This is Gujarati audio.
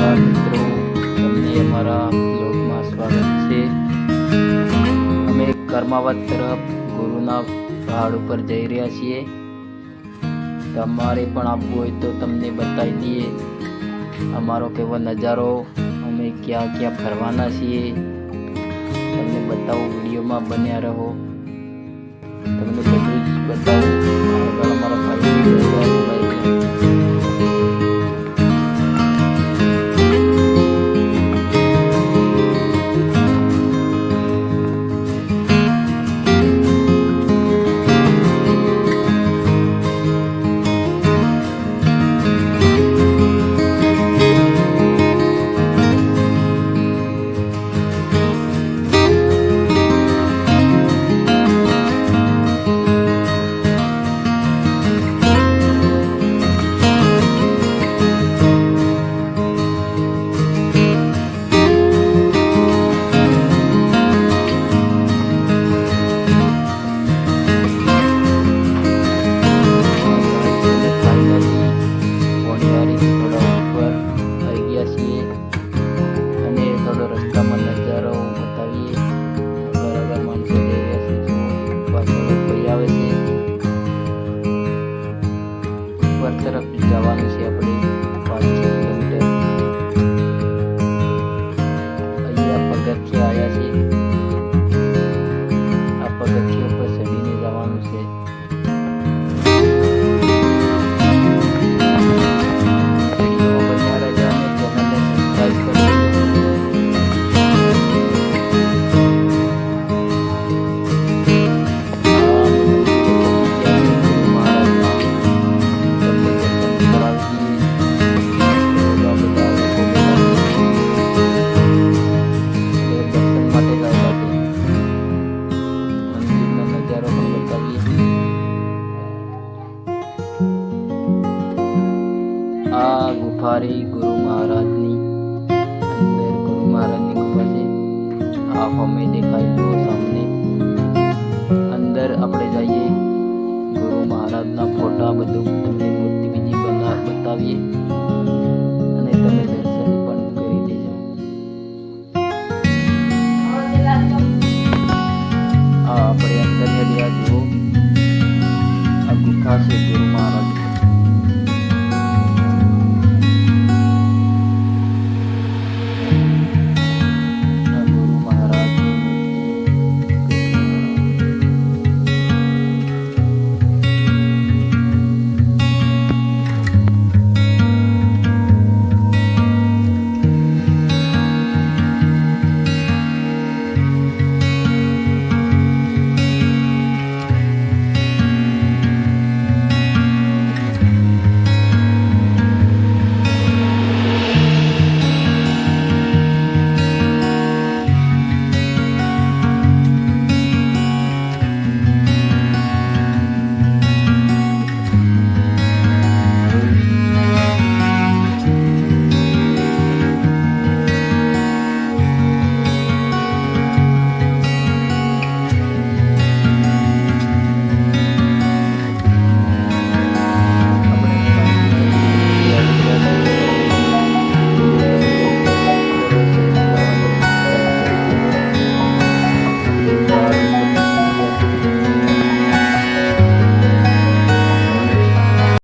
નમસ્કાર મિત્રો, તમને અમારા બ્લોગમાં સ્વાગત છે। અમે કર્માવત તરફ ગુરુના પહાડ ઉપર જઈ રહ્યા છીએ। તમારે પણ આવવું હોય તો તમને બતાવી દઈએ અમારો કેવો નજારો, અમે ક્યાં ક્યાં ફરવાના છીએ તમને બતાવું। વિડીયોમાં બન્યા રહો, તમને બધું જ બતાવું। આગળ અમારા ભાઈ તરફ જવાનું છે આપણે 5 કિલોમીટર। અહીંયા પગથિયા આવ્યા છે, આ પગથિયા ઉપર ચડીને જવાનું છે। આ ગુફારી ગુરુ મહારાજની અંદર ગુરુ મહારાજની ગુફા છે। આ હમે દેખાય જો સામને અંદર આપણે જઈએ, ગુરુ મહારાજના ફોટા બધું તમને મૂર્તિ બીજી બતાવીએ।